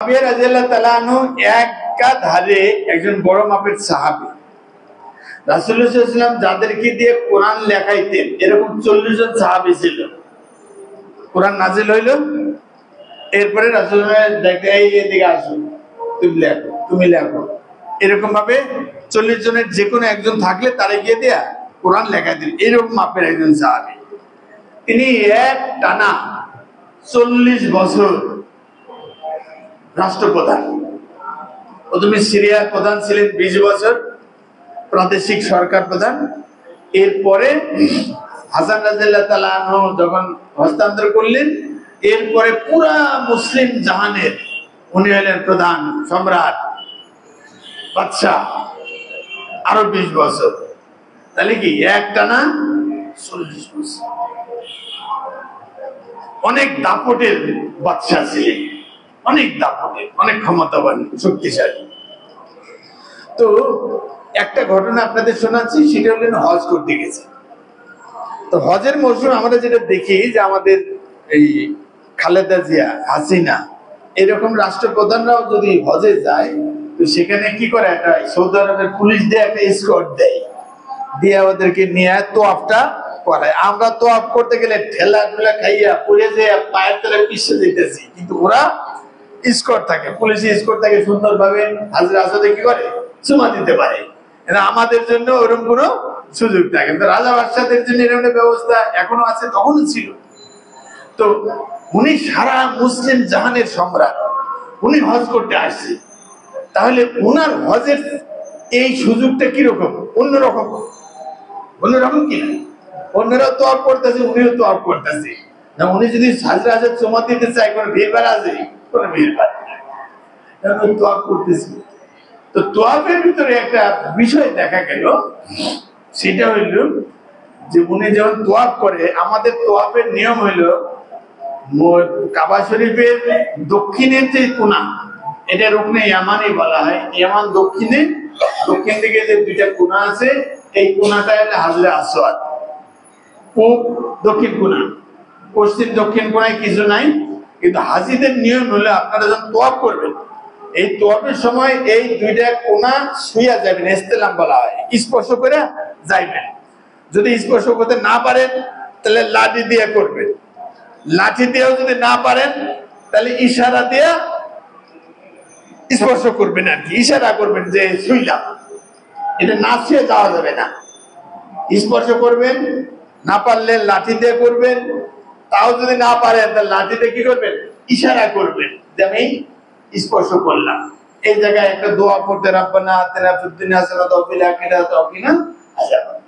মুআবিয়া রাদিয়াল্লাহু তাআলা আনহু একাধারে একজন বড় মাপের সাহাবী। রাসূলুল্লাহ সাল্লাল্লাহু আলাইহি ওয়াসাল্লাম যাদেরকে দিয়ে কোরআন লেখাইতেন এরকম 40 জন সাহাবী ছিল। কোরআন নাযিল হইল, এরপরে রাসূলুল্লাহ দেখে এদিকে আসো, তুমি লেখো। এরকম ভাবে 40 জনের যে কোনো একজন থাকলে তারে গিয়ে দেয়া কোরআন লেখাই দিন। এরকম মাপের একজন সাহাবী। তিনি এক টানা 40 বছর রাষ্ট্রপ্রধান। প্রথমে সিরিয়ার প্রধান ছিলেন 20 বছর, প্রাদেশিক সরকার প্রধান। এরপরে হাসান রাদিয়াল্লাহু তাআলা আনহু যখন হস্তান্তর করলেন, এরপরে পুরা মুসলিম জাহানের উনি হলেন প্রধান সম্রাট, বাদশাহ, আরো 20 বছর। তাহলে কি এক টানা 40 বছর। অনেক দাপটের বাদশাহ ছিলেন, অনেক দাপটের, অনেক ক্ষমতাবান, শক্তিশালী। তো একটা ঘটনা আপনাদের শোনাচ্ছি, সেটা হলেন হজ করতে গেছে। তো হজের মৌসুম আমরা যেটা দেখি যে আমাদের এই খালেদা জিয়া, হাসিনা এরকম রাষ্ট্রপ্রধানরাও যদি হজে যায়, তো সেখানে কি করে, একটা সৌদি আরবের পুলিশ দিয়ে একটা এসকর্ট দেয়, দিয়ে ওদেরকে নিয়ে তোয়াফটা করায়। আমরা তোয়াফ করতে গেলে ঠেলা টুলা খাইয়া পড়ে যে পায়ের তলে পিছিয়ে যেতেছি, কিন্তু ওরা স্কট থাকে, পুলিশ স্কট থাকে, সুন্দরভাবে হাজরা আসাদে কি করে চুমা দিতে পারে। আমাদের জন্য ওরকম কোনো সুযোগ থাকে না। রাজা বাদশাদের জন্য এরকম ব্যবস্থা এখনো আছে, তখনও ছিল। তো উনি সারা মুসলিম জাহানের সম্রাট, উনি হজ করতে আসছে। তাহলে উনার হজের এই সুযোগটা কিরকম, অন্যরকম। অন্যরকম কিনা, অন্যরাও তো অফ করতেছে, উনিও তো অফ করতেছে না। উনি যদি হাজরা আসাদ চুমা দিতে চায়, কোনো ভিড় ভাড় আছে, কোনো ভিড় ভাড় তো অফ করতেছে। তো তোয়াফের ভিতরে একটা বিষয় দেখা গেল, সেটা হইল যে উনি যখন তোয়াফ করে, আমাদের তোয়াফের নিয়ম হইল কাবা শরীফের দক্ষিণের যে কোণা, এটা রুকনে ইয়ামানি বলা হয়। ইয়ামান দক্ষিণ দিকে যে দুইটা কোণা আছে, এই কোণাটা হলো হাজরে আসওয়াদ। পূব দক্ষিণ কোণা, পশ্চিম দক্ষিণ কোণায় কিছু নাই। কিন্তু হাজিদের নিয়ম হলো আপনারা যখন তোয়াফ করবেন, এই তোয়াফের সময় এই দুইটা কোণা ছুঁয়া যাবেন, ইস্তেলাম বলা হয়, স্পর্শ করে যাইবেন। যদি স্পর্শ করতে না পারেন তাহলে লাঠি দিয়ে করবেন, লাঠি দিয়েও যদি না পারেন তাহলে ইশারা দিয়ে স্পর্শ করবেন, আর কি ইশারা করবেন যে ছুঁইলাম। এটা না ছুঁয়ে যাওয়া যাবে না, স্পর্শ করবেন। না পারলে লাঠি দিয়ে করবেন, তাও যদি না পারেন তাহলে লাঠি দিয়ে কি করবেন, ইশারা করবেন যে আমি স্পর্শ করলাম। এই জায়গায় একটা দোয়া পড়তে, রাব্বানা আতিনা ফিদ দুনিয়া হাসানাতাও ওয়া ফিল আখিরাতি ওয়া আযাবান।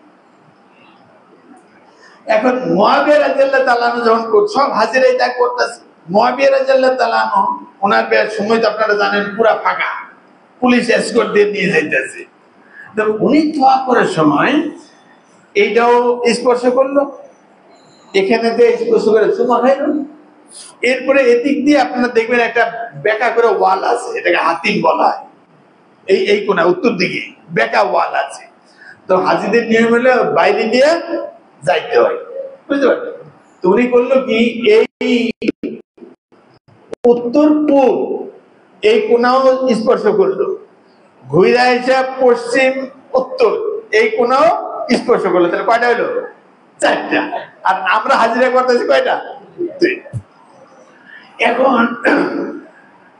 এখন মুআবিয়া রাদিয়াল্লাহু তাআলা আনহু যখন সব হাজিরাই তা করতেছে, মুআবিয়া রাদিয়াল্লাহু তাআলা আনহু ওনার সময় তো আপনারা জানেন পুরা ফাঁকা, পুলিশ এসকর্ট দিয়ে নিয়ে যাইতেছে। তো উনি তোয়া করার সময় এইটাও স্পর্শ করলো, এখানে দিয়ে স্পর্শ করে চুমা খাইল। এরপরে এদিক দিয়ে আপনারা দেখবেন একটা বেঁকা করে ওয়াল আছে, এটাকে হাতিম বলা হয়। এই কোণা উত্তর দিকে বেঁকা ওয়াল আছে। তো হাজিদের নিয়ম হলে বাইরে দিয়ে যাইতে হয়, বুঝতে পারলেন? তো উনি করলো কি, এই উত্তর পূর্ব এই কোণাও স্পর্শ করলো, ঘুরে এসে পশ্চিম উত্তর এই কোণাও স্পর্শ করলো। তাহলে কয়টা হলো? 4টা। আর আমরা হাজিরা করতেছি কয়টা? 2টা। এখন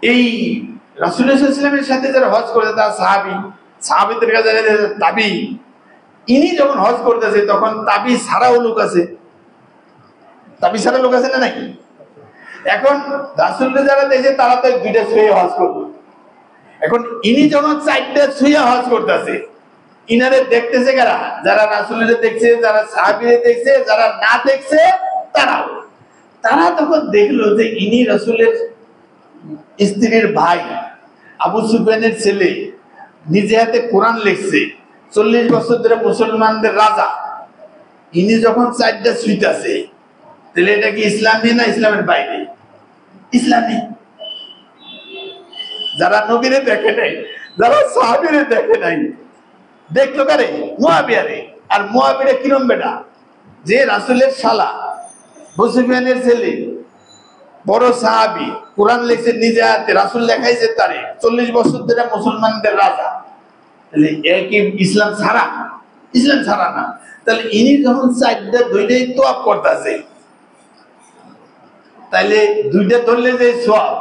এই রাসূলুল্লাহ সাল্লাল্লাহু আলাইহি ওয়াসাল্লামের সাথে যারা হজ করতে, তার সাহাবীদের কাছে তাবি, ইনি যখন হজ করতেছে তখন তাবি ছাড়াও লোক আছে, তাবি ছাড়া লোক আছে না নাকি? এখন রাসূলুল্লাহ যারা দেখে তারা তো 2টা ছুঁয়ে হজ করলো। এখন ইনি যখন 4টা ছুঁয়ে হজ করতেছে, ইনারে দেখতেছে কারা? যারা রাসূলুল্লাহ দেখছে, যারা সাহাবীদের দেখছে, যারা না দেখছে তারা তখন দেখলো যে ইনি রাসূলের স্ত্রীর ভাই, আবু সুফিয়ানের ছেলে, নিজে হাতে কোরআন লিখছে, 40 বছর ধরে মুসলমানদের রাজা। ইনি যখন 4টা ছুঁইতেছে, তাহলে এটা কি ইসলামী না ইসলামের বাইরে? ইসলামী। যারা নবীরে দেখে নাই, যারা সাহাবীরে দেখে নাই, দেখলো কারে? মুআবিয়ারে। আর মুআবিয়া কিরম বেটা, যে রাসূলের শালা, আবু সুফিয়ানের ছেলে, বড় সাহাবী, কোরআন লিখছে নিজে হাতে, রাসূল লেখাইছে তারে, 40 বছর ধরে মুসলমানদের রাজা। তাহলে কি ইসলাম ছাড়া? ইসলাম ছাড়া না। তাহলে ইনি যখন 4টা 2টাই তোয়াব করতেছে, তাহলে 2টা ধরলে যে সওয়াব,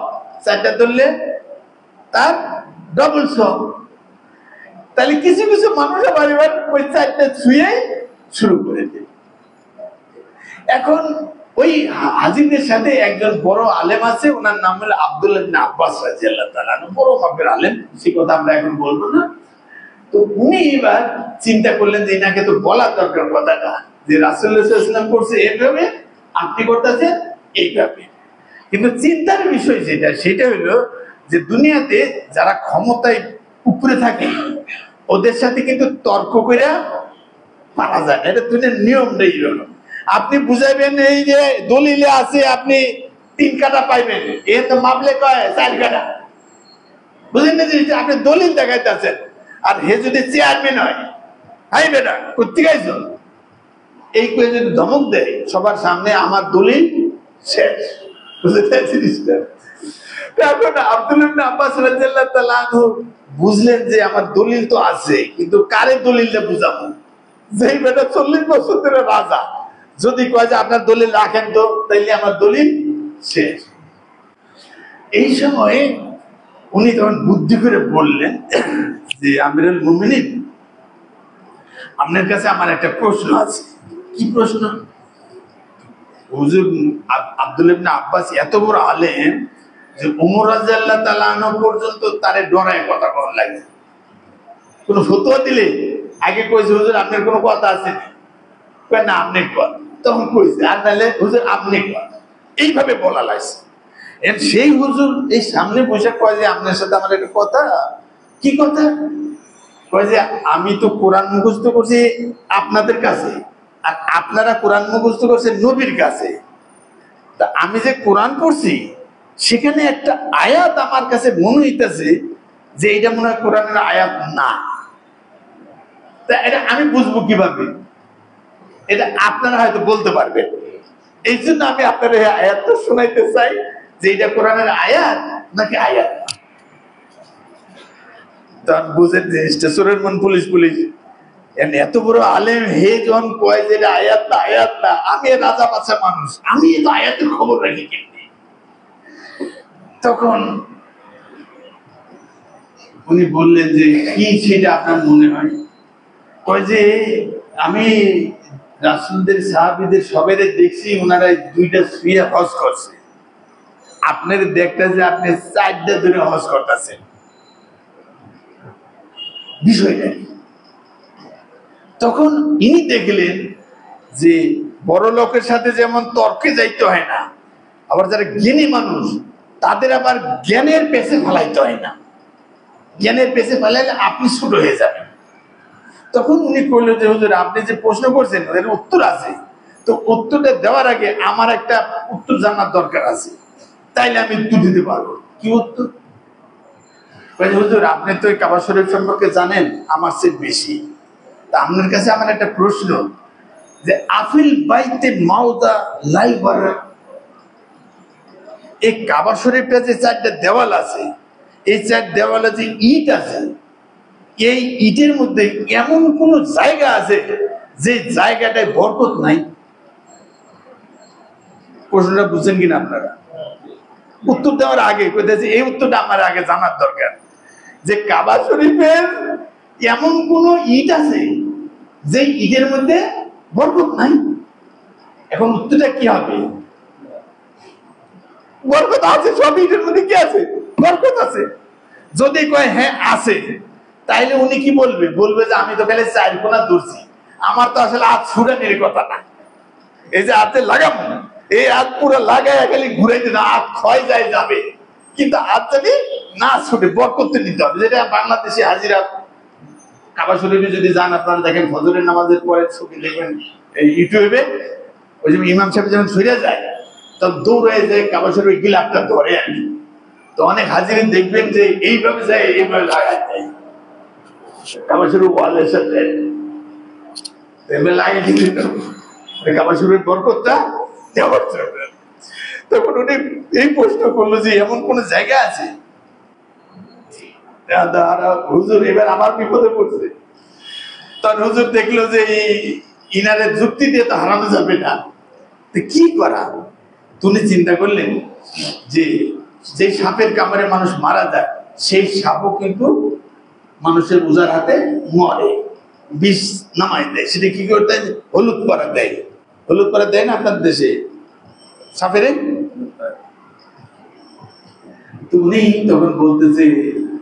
4টা ধরলে তার ডবল সওয়াব। তাহলে কিছু কিছু মানুষ আবার এবার ওই 4টা ছুঁয়ে শুরু করে দেয়। এখন ওই হাজিদের সাথে একজন বড় আলেম আছে, ওনার নাম হলো আব্দুল্লাহ ইবনে আব্বাস রাদিয়াল্লাহু তাআলা, বড় মাপের আলেম, সে কথা আমরা এখন বলবো না। তো উনি এবার চিন্তা করলেন যে এনাকে তো বলা দরকার কথাটা, যে রাসূলুল্লাহ সাল্লাল্লাহু আলাইহি ওয়াসাল্লাম করছে এইভাবে, আপনি করতেছেন এইভাবে। কিন্তু চিন্তার বিষয় সেটা হলো যে দুনিয়াতে যারা ক্ষমতায় উপরে থাকে ওদের সাথে কিন্তু তর্ক করে পারা যায় না, এটা দুনিয়ার নিয়ম নেই। আপনি বুঝাইবেন এই যে দলিলে আছে আপনি 3 কাঠা পাইবেন, এ তো মাপলে কয় 4 কাঠা, বুঝলেন না? যে আপনি দলিল দেখাইতেছেন, আর হে যদি চেয়ারম্যান হয়, হাই বেটা করতে গাইছো, এই কয়ে যদি ধমক দেয় সবার সামনে, আমার দলিল শেষ। এখন আব্দুল্লাহ ইবনে আব্বাস রাদিয়াল্লাহু তাআলা আনহু বুঝলেন যে আমার দলিল তো আছে, কিন্তু কারে দলিলটা বুঝাবো? যেই বেটা 40 বছর ধরে রাজা যদি কয় যে আপনার দলিল রাখেন তো, তাইলে আমার দলিল শেষ। এই সময়ে উনি তখন বুদ্ধি করে বললেন যে আমিরুল মুমিনিন, আপনার কাছে আমার একটা প্রশ্ন আছে। কি প্রশ্ন? হুজুর আব্দুল্লাহ ইবনে আব্বাস এত বড় আলেম যে ওমর রাদিয়াল্লাহু তাআলা আনহু পর্যন্ত তারে ডরায় কথা বলার লাগে। কোন ফতোয়া দিলে আগে কইছে হুজুর আপনার কোনো কথা আছে? কয় না, আপনি কর। তখন কইছে, আর নাহলে হুজুর আপনি কর। এইভাবে বলা লাগছে। সেই হুজুর এই সামনে বসে কয় যে আপনার সাথে আমার একটা কথা। কি কথা? কয় যে আমি তো কোরআন মুখস্থ করছি আপনাদের কাছে, আর আপনারা কোরআন মুখস্থ করছেন নবীর কাছে। তা আমি যে কোরআন পড়ছি সেখানে একটা আয়াত আমার কাছে মনে হইতেছে যে এটা মনে হয় কোরআনের আয়াত না। তা এটা আমি বুঝবো কিভাবে? এটা আপনারা হয়তো বলতে পারবেন। এই জন্য আমি আপনার এই আয়াতটা শোনাইতে চাই যে এটা কোরআনের আয়াত নাকি আয়াত না। তখন বুঝেন জিনিসটা, সুরের মন পুলিশ পুলিশ। এত বড় আলেম হে যখন কয় যে এটা আয়াত না, আয়াত না, আমি রাজা বাচ্চা মানুষ, আমি তো আয়াতের খবর রাখি কেমনি? তখন উনি বললেন যে কি সেটা আপনার মনে হয়? কয় যে আমি রাসূলদের সাহাবীদের সবাইরে দেখছি ওনারা 2টা শুয়ে হজ করছে, আপনার দেখতে যে আপনি 4টা ধরে হজ করতেছেন, বিষয়টা। তখন ইনি দেখলেন যে বড় লোকের সাথে যেমন তর্কে যাইতে হয় না, আবার যারা জ্ঞানী মানুষ তাদের আবার জ্ঞানের পেছে ফেলাইতে হয় না। জ্ঞানের পেছে ফেলাইলে আপনি ছোট হয়ে যাবেন। তখন উনি কইলেন যে হুজুর আপনি যে প্রশ্ন করছেন এর উত্তর আছে, তো উত্তরটা দেওয়ার আগে আমার একটা উত্তর জানার দরকার আছে, তাইলে আমি উত্তর দিতে পারবো। কি উত্তর? হুজুর আপনি তো কাবা শরীফ সম্পর্কে জানেন আমার চেয়ে বেশি, তা আপনার কাছে আমার একটা প্রশ্ন, যে আফিল বাইতে মাউদা লাইবার, এই কাবা শরীফটা যে 4টা দেওয়াল আছে, এই 4 দেওয়ালে যে ইট আছে, এই ইটের মধ্যে এমন কোন জায়গা আছে যে জায়গাটায় বরকত নাই? প্রশ্নটা বুঝছেন কিনা আপনারা? উত্তর দেওয়ার আগে কইতেছে এই উত্তরটা আমার আগে জানার দরকার, যে কাবা শরীফের এমন কোন ইট আছে যে ইটের মধ্যে বরকত নাই? এখন উত্তরটা কি হবে? বরকত আছে, সব ইটের মধ্যে কি আছে? বরকত আছে। যদি কয় হ্যাঁ আছে, তাইলে উনি কি বলবে? বলবে যে আমি তো খালি 4 কোনা ধরছি, আমার তো আসলে হাত ছুড়ানির কথা না, এই যে হাতে লাগাবো, এই হাত পুরো লাগায় খালি ঘুরাইতে না, হাত ক্ষয় যায় যাবে, কিন্তু হাত যদি না ছুটে বরকত নিতে হবে। যেটা বাংলাদেশে হাজিরা কাবা শরীফে যদি যান, আপনারা দেখেন ফজরের নামাজের পরে ছবি দেখবেন ইউটিউবে, ওই যে ইমাম সাহেব যখন ছুড়ে যায় তখন দৌড়ে যায় কাবা শরীফে গিলাফটা ধরে আর কি। তো অনেক হাজিরিন দেখবেন যে এইভাবে যায়, এইভাবে লাগায় যায় কাবা শরীফ ওয়ালের সাথে, এভাবে লাগিয়ে দিলেন কাবা শরীফের বরকতটা দেওয়ার জন্য। তখন উনি এই প্রশ্ন করলো যে এমন কোন জায়গা আছে, হুজুর এবার আমার বিপদে পড়ছে। তখন হুজুর দেখলো যে ইনারের যুক্তি দিয়ে তো হারানো যাবে না, তো কি করা। তুমি চিন্তা করলেন যে যে সাপের কামড়ে মানুষ মারা যায় সেই সাপও কিন্তু মানুষের উজার হাতে মরে, বিষ নামাই দেয়। সেটা কি করতে হয়? হলুদ করা দেয়। হলুদ করা দেয় না আপনার দেশে সাপের? তুমি তখন বলতেছে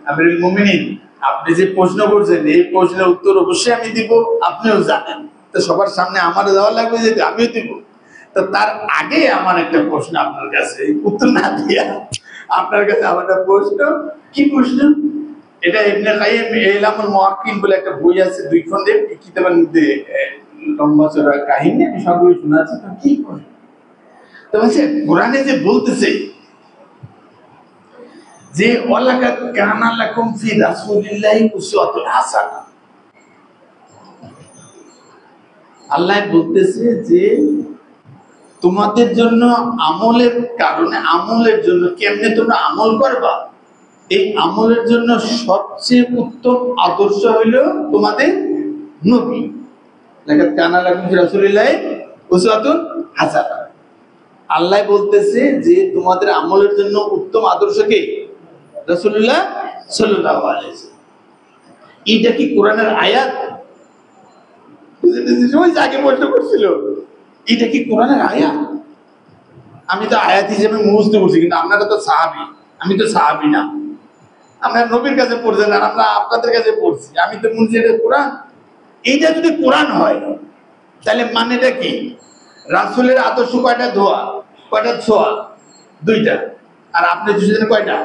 আমিরুল মুমিনিন, আপনি যে প্রশ্ন করছেন এই প্রশ্নের উত্তর অবশ্যই আমি দিব, আপনিও জানেন, তো সবার সামনে আমার দেওয়া লাগবে যে আমিও দিব। তো তার আগে আমার একটা প্রশ্ন আপনার কাছে, উত্তর না দিয়া আপনার কাছে আমার একটা প্রশ্ন। কি প্রশ্ন? এটা ইবনে কাইয়িম ইলামুল মুওয়াক্কিন বলে একটা বই আছে, 2 খণ্ডের, এই কিতাবের মধ্যে লম্বা চড়া কাহিনী আমি সবই শোনাচ্ছি। তো কি প্রশ্ন? তো বলছে কোরআনে যে বলতেছে যে ওয়ালাকাদ কানা লাকুম ফি রাসূলিল্লাহি উসওয়াতুন হাসানাহ, আল্লাহ বলতেছে যে তোমাদের জন্য আমলের কারণে, আমলের জন্য কেমনে তোমরা আমল করবা, এই আমলের জন্য সবচেয়ে উত্তম আদর্শ হইল তোমাদের নবী। লাকাদ কানা লাকুম ফি রাসূলিল্লাহি উসওয়াতুন হাসানাহ। আল্লাহ বলতেছে যে তোমাদের আমলের জন্য উত্তম আদর্শ কে? রাসূলুল্লাহ সাল্লাল্লাহু আলাইহি ওয়াসাল্লাম। এটা কি কোরআনের আয়াত? ওই আগে প্রশ্ন করছিল এটা কি কোরআনের আয়াত? আমি তো আয়াত হিসেবে মুখস্থ করছি, কিন্তু আপনারা তো সাহাবী, আমি তো সাহাবী না। আমরা নবীর কাছে পড়ছেন আর আমরা আপনাদের কাছে পড়ছি, আমি তো মনে করি এটা কোরআন। এইটা যদি কোরআন হয় তাহলে মানেটা কি? রাসূলের আদর্শ কয়টা ধোয়া, কয়টা ছোঁয়া? 2টা। আর আপনি বুঝছেন কয়টা?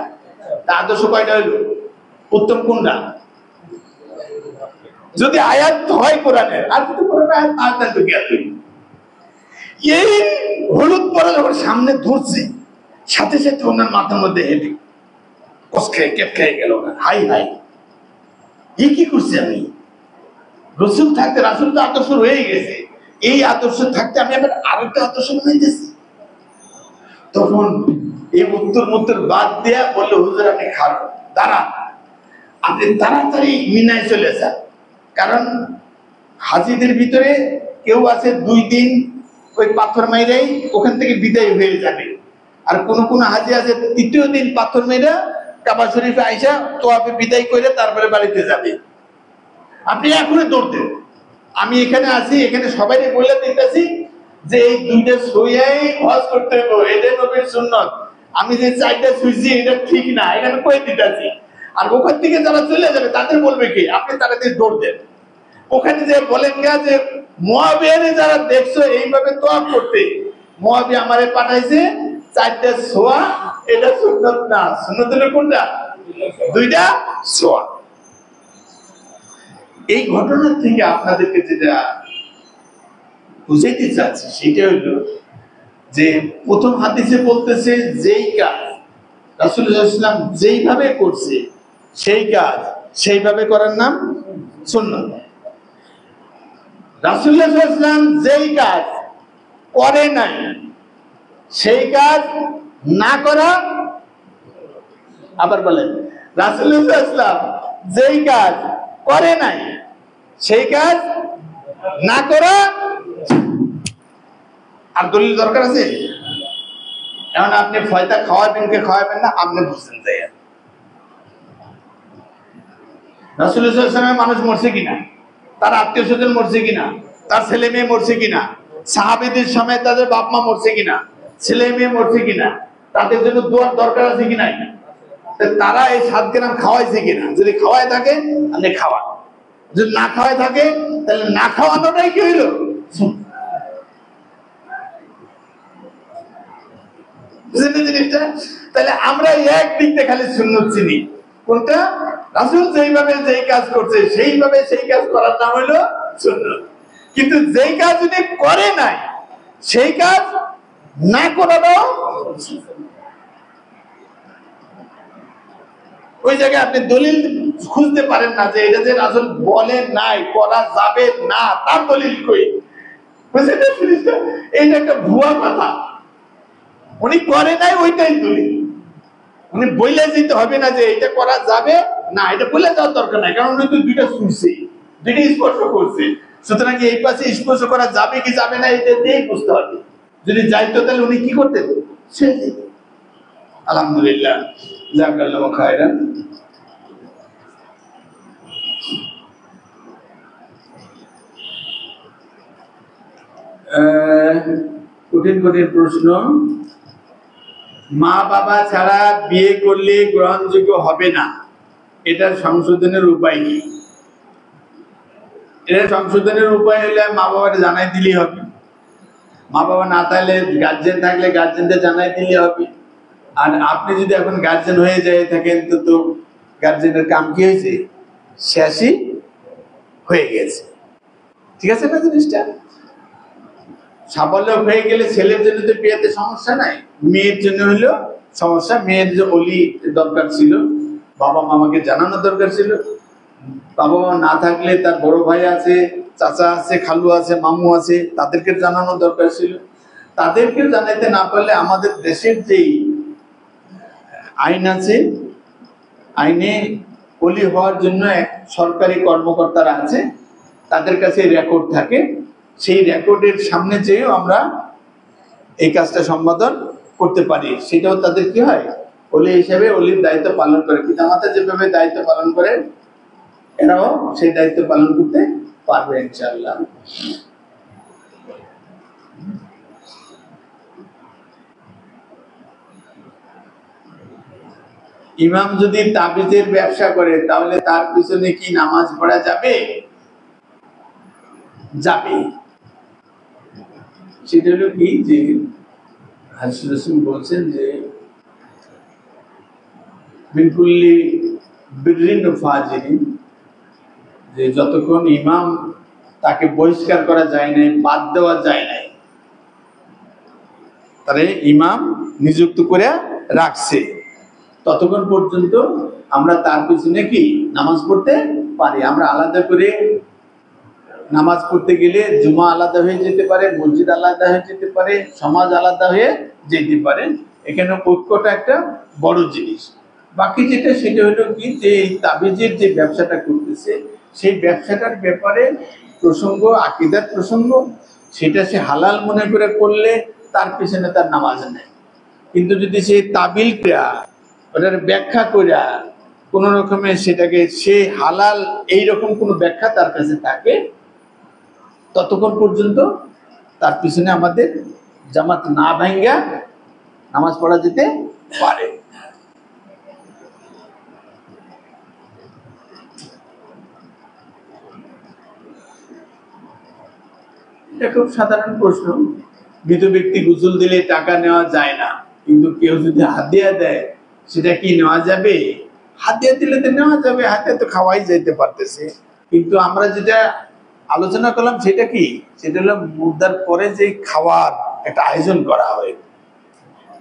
তা আদর্শ কয়টা হইল? উত্তম কোনটা? যদি আয়াত হয় কোরআনের, আর যদি কোরআনের আয়াত না হয় তো জ্ঞান হইল। এই হলুদ পরা যখন সামনে ধরছে, সাথে সাথে ওনার মাথার মধ্যে হেঁটে কসখায় কেট খেয়ে গেল। হাই হাই, এই কি করছি আমি? রসুল থাকতে, রাসূল তো আদর্শ রয়ে গেছে, এই আদর্শ থাকতে আমি আবার আরেকটা আদর্শ বানাইতেছি। তখন এই উত্তর বাদ দেয়া বললো হুজুর আপনি খান, দাঁড়ান, আপনি তাড়াতাড়ি মিনায় চলে যান, কারণ হাজিদের ভিতরে কেউ আছে 2 দিন ওই পাথর মাইরাই ওখান থেকে বিদায় হয়ে যাবে, আর কোন হাজি আছে 3য় দিন পাথর মাইরা কাবা শরীফে আইসা তোয়াফে বিদায় করে তারপরে বাড়িতে যাবে। আপনি এখনই দৌড় দেন, আমি এখানে আছি, এখানে সবাই বলে দিতেছি যে এই 2টা ছুঁয়াই হজ করতে হবে, এটা নবীর সুন্নাত। আমি যে 4টা ছুঁইছি এটা ঠিক না, এটা আমি কয়ে দিতেছি। আর ওখান থেকে যারা চলে যাবে তাদের বলবে কি? আপনি তাড়াতাড়ি দৌড় দেন। ওখানে যে বলেন গা যে মুআবিয়ারে যারা দেখছো এইভাবে তোয়াফ করতে, মুআবিয়া আমারে পাঠাইছে 4টা ছোঁয়া, এটা সুন্নাত না। সুন্নাত হলো কোনটা? 2টা ছোঁয়া। এই ঘটনা থেকে আপনাদেরকে যেটা বুঝাইতে চাচ্ছি সেটা হলো যে প্রথম হাদিসে বলতেছে যেই কাজ রাসূলুল্লাহ সাল্লাল্লাহু আলাইহি ওয়াসাল্লাম যেইভাবে করছে সেই কাজ সেইভাবে করার নাম সুন্নাত। রাসূলুল্লাহ সাল্লাল্লাহু আলাইহি ওয়াসাল্লাম যেই কাজ করে নাই সেই কাজ না করা, আবার বলেন, রাসূলুল্লাহ সাল্লাল্লাহু আলাইহি ওয়াসাল্লাম যেই কাজ করে নাই সেই কাজ না করা। আর দলিল দরকার আছে? এখন আপনি ফয়তা খাওয়াবেন কে খাওয়াবেন না আপনি বুঝছেন। তাই রাসূলুল্লাহ সাল্লাল্লাহু আলাইহি ওয়াসাল্লাম মানুষ মরছে কিনা, তার আত্মীয় স্বজন মরছে কিনা, তার ছেলে মেয়ে মরছে কিনা, সাহাবীদের সময় তাদের বাপ মা মরছে কিনা, ছেলে মেয়ে মরছে কিনা, তাদের জন্য দোয়ার দরকার আছে কিনা, তারা এই 7 গ্রাম খাওয়াইছে কিনা। যদি খাওয়ায় থাকে আপনি খাওয়ান, যদি না খাওয়ায় থাকে তাহলে না খাওয়ানোটাই কি হইল? জিনিসটা তাহলে আমরা একদিক দিয়ে খালি সুন্নাত চিনি, কোনটা? রাসূল যেইভাবে যেই কাজ করছে সেইভাবে সেই কাজ করার নাম হলো সুন্নাত। কিন্তু যেই কাজ যদি করে নাই সেই কাজ না করাটাও। ওই জায়গায় আপনি দলিল খুঁজতে পারেন না যে এটা যে রাসূল বলে নাই করা যাবে না, তার দলিল কই? বুঝলেন জিনিসটা? এইটা একটা ভুয়া কথা। উনি করে নাই ওইটাই তুলি। উনি বইলে যেতে হবে না যে এটা করা যাবে না, এটা বলে যাওয়ার দরকার নাই, কারণ উনি তো দুইটা শুনছে, দুইটা স্পর্শ করছে। সুতরাং এই পাশে স্পর্শ করা যাবে কি যাবে না এটা দিয়েই বুঝতে হবে। যদি যাইতো তাহলে উনি কি করতেন? আলহামদুলিল্লাহ, জাযাকাল্লাহু খায়রান। কঠিন কঠিন প্রশ্ন। মা বাবা ছাড়া বিয়ে করলে গ্রহণযোগ্য হবে না, এটার সংশোধনের উপায় কি? এটা সংশোধনের উপায় হলে মা বাবাকে জানাই দিলেই হবে। মা বাবা না থাকলে গার্জেন থাকলে গার্জেনদের জানাই দিলে হবে। আর আপনি যদি এখন গার্জেন হয়ে যায় থাকেন তো গার্জেনের কাম কি হয়েছে? শেষই হয়ে গেছে। ঠিক আছে না জিনিসটা? সাবল্য হয়ে গেলে ছেলের জন্য তো বিয়েতে সমস্যা নাই, মেয়ের জন্য হলো সমস্যা। মেয়ের যে অলি দরকার ছিল, বাবা মামাকে জানানো দরকার ছিল। বাবা মা না থাকলে তার বড় ভাই আছে, চাচা আছে, খালু আছে, মামু আছে, তাদেরকে জানানো দরকার ছিল। তাদেরকে জানাইতে না পারলে আমাদের দেশের যেই আইন আছে, আইনে অলি হওয়ার জন্য এক সরকারি কর্মকর্তারা আছে, তাদের কাছে রেকর্ড থাকে। সেই রেকর্ডের সামনে যেয়েও আমরা এই কাজটা সম্পাদন করতে পারি। সেটাও তাদের কি হয়? অলি হিসেবে অলির দায়িত্ব পালন করে। পিতামাতা যেভাবে দায়িত্ব পালন করে এরাও সেই দায়িত্ব পালন করতে পারবে ইনশাআল্লাহ। ইমাম যদি তাবিজের ব্যবসা করে তাহলে তার পিছনে কি নামাজ পড়া যাবে? যাবে। সেটা হলো কি যে হাদিস রাসূল বলছেন যে বিনকুল্লি বিররিন ওয়া ফাজিরিন, যে যতক্ষণ ইমাম তাকে বহিষ্কার করা যায় নাই, বাদ দেওয়া যায় নাই, তাহলে ইমাম নিযুক্ত করে রাখছে, ততক্ষণ পর্যন্ত আমরা তার পিছনে কি নামাজ পড়তে পারি। আমরা আলাদা করে নামাজ পড়তে গেলে জুমা আলাদা হয়ে যেতে পারে, মসজিদ আলাদা হয়ে যেতে পারে, সমাজ আলাদা হয়ে যেতে পারে। এখানে ঐক্যটা একটা বড় জিনিস। বাকি যেটা সেটা হলো কি যে এই তাবিজের যে ব্যবসাটা করতেছে সেই ব্যবসাটার ব্যাপারে প্রসঙ্গ, আকীদার প্রসঙ্গ, সেটা সে হালাল মনে করে করলে তার পিছনে তার নামাজ নেই। কিন্তু যদি সে তাবিল করা, ওটার ব্যাখ্যা করা, কোন রকমে সেটাকে সে হালাল এইরকম কোনো ব্যাখ্যা তার কাছে থাকে, ততক্ষণ পর্যন্ত তার পিছনে আমাদের জামাত না ভাঙ্গা নামাজ পড়া যেতে পারে। এটা খুব সাধারণ প্রশ্ন। মৃত ব্যক্তি গোসল দিলে টাকা নেওয়া যায় না, কিন্তু কেউ যদি হাদিয়া দেয় সেটা কি নেওয়া যাবে? হাদিয়া দিলে তো নেওয়া যাবে, হাদিয়া তো খাওয়াই যাইতে পারতেছে। কিন্তু আমরা যেটা আলোচনা করলাম সেটা কি, সেটা হলো মুর্দার পরে যে খাওয়ার একটা আয়োজন করা হয়,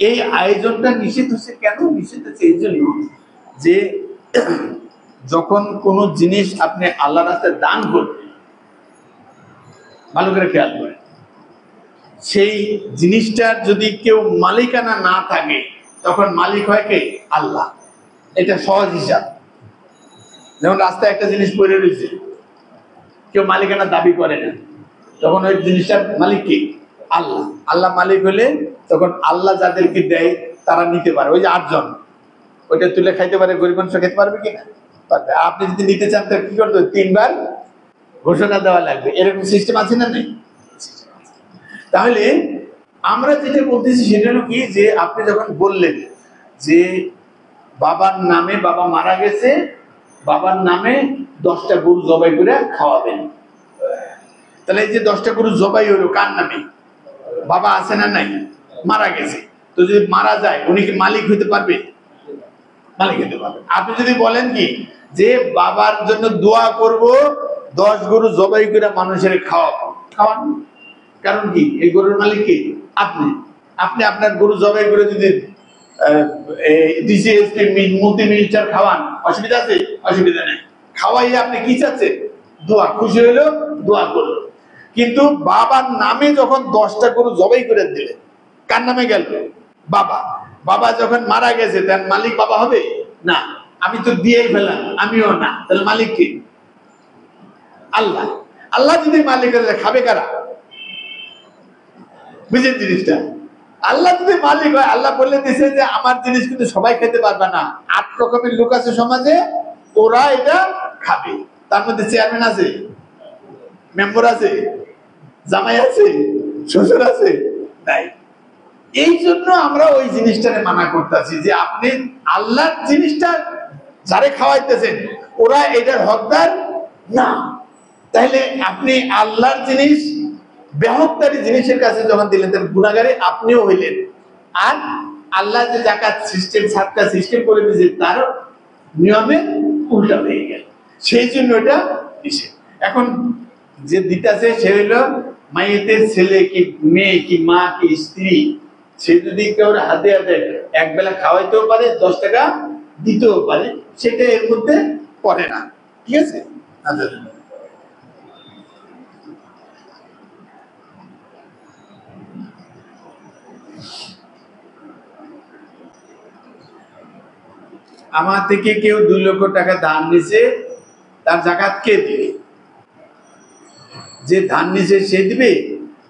এই আয়োজনটা নিষিদ্ধ হচ্ছে। কেন নিষিদ্ধ হচ্ছে? এই জন্য যে যখন কোনো জিনিস আপনি আল্লাহর রাস্তায় দান করবেন, ভালো করে খেয়াল করেন, সেই জিনিসটার যদি কেউ মালিকানা না থাকে তখন মালিক হয় কে? আল্লাহ। এটা সহজ হিসাব। যেমন রাস্তায় একটা জিনিস পড়ে রয়েছে, কেউ মালিকানা দাবি করে না, তখন ওই জিনিসটার মালিক কে? আল্লাহ। আল্লাহ মালিক হলে তখন আল্লাহ যাদেরকে দেয় তারা নিতে পারে। ওই যে 8 জন ওইটা তুলে খাইতে পারে, গরিব মানুষ খেতে পারবে কিনা? পারবে। আপনি যদি নিতে চান তাহলে কি করতে হবে? 3 বার ঘোষণা দেওয়া লাগবে। এরকম সিস্টেম আছে না নেই? তাহলে আমরা যেটা বলতেছি সেটা হলো কি যে আপনি যখন বললেন যে বাবার নামে, বাবা মারা গেছে, বাবার নামে 10টা গরু জবাই করে খাওয়াবেন, তাহলে এই যে 10টা গরু জবাই হলো কার নামে? বাবা আছে না নাই? মারা গেছে। তো যদি মারা যায় উনি কি মালিক হতে পারবে? মালিক হতে পারবে। আপনি যদি বলেন কি যে বাবার জন্য দোয়া করব, 10 গরু জবাই করে মানুষের খাওয়াবো, খাওয়ান। কারণ কি? এই গরুর মালিক কি? আপনি। আপনি আপনার গরু জবাই করে যদি মন্ত্রী মিনিস্টার খাওয়ান, অসুবিধা আছে? অসুবিধা নেই। খাওয়াইয়ে আপনি কি চাচ্ছেন? দোয়া। খুশি হইলো, দোয়া করলো। কিন্তু বাবার নামে যখন 10টা গরু জবাই করে দিলেন, কার নামে গেল? বাবা, বাবা যখন মারা গেছে তার মালিক বাবা হবে না, আমি তো দিয়েই ফেলাম, আমিও না, তাহলে মালিক কি? আল্লাহ। আল্লাহ যদি মালিক হলে খাবে কারা? বুঝেন জিনিসটা? আল্লাহ যদি মালিক হয়, আল্লাহ বলে দিয়েছে যে আমার জিনিস কিন্তু সবাই খেতে পারবে না, 8 রকমের লোক আছে সমাজে, ওরা এটা খাবে। তার মধ্যে চেয়ারম্যান আছে, মেম্বার আছে, জামাই আছে, শ্বশুর আছে, তাই এই জন্য আমরা ওই জিনিসটাকে মানা করতেছি যে আপনি আল্লাহর জিনিসটা যারে খাওয়াইতেছেন ওরা এটার হকদার না। তাহলে আপনি আল্লাহর জিনিস বেহকদারি জিনিসের কাছে যখন দিলেন, তাহলে গুনাহগারে আপনিও হইলেন। আর আল্লাহ যে যাকাত সিস্টেম, সাতটা সিস্টেম করে দিয়েছে তার নিয়মে উল্টা হয়ে গেল, সেই জন্য এটা নিষেধ। এখন যে দিতেছে সে হইল মাইয়েতের ছেলে কি মেয়ে কি মা কি স্ত্রী, সে যদি কেউ হাতে হাতে এক বেলা খাওয়াইতেও পারে, 10 টাকা দিতেও পারে, সেটা এর মধ্যে পড়ে না। ঠিক আছে? আমার থেকে কেউ 2 লক্ষ টাকা ধার নিছে, তার জাকাত কে দিবে? যে ধার নিছে সে দিবে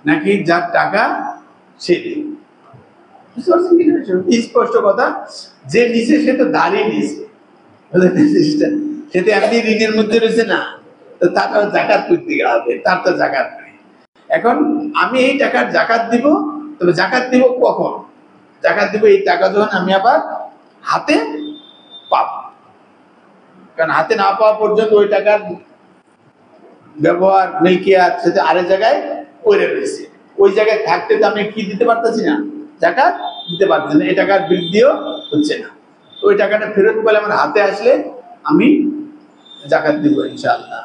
নাকি যার টাকা সে দিবে? স্পষ্ট কথা, যে নিছে সে তো ধারই নিছে, সে তো এমনি ঋণের মধ্যে রয়েছে না, তো তার জাকাত করতে হবে, তার তো জাকাত নেই। এখন আমি এই টাকার জাকাত দিব, তবে জাকাত দিব কখন? জাকাত দিব এই টাকা যখন আমি আবার হাতে পাবো, কারণ হাতে না পাওয়া পর্যন্ত ওই টাকার ব্যবহার মিলকিয়াত সেটা আরেক জায়গায় পড়ে রয়েছে, ওই জায়গায় থাকতে তো আমি কি দিতে পারতেছি না, জাকাত দিতে পারতেছি না, এই টাকার বৃদ্ধিও হচ্ছে না। ওই টাকাটা ফেরত পেলে আমার হাতে আসলে আমি জাকাত দিব ইনশাআল্লাহ।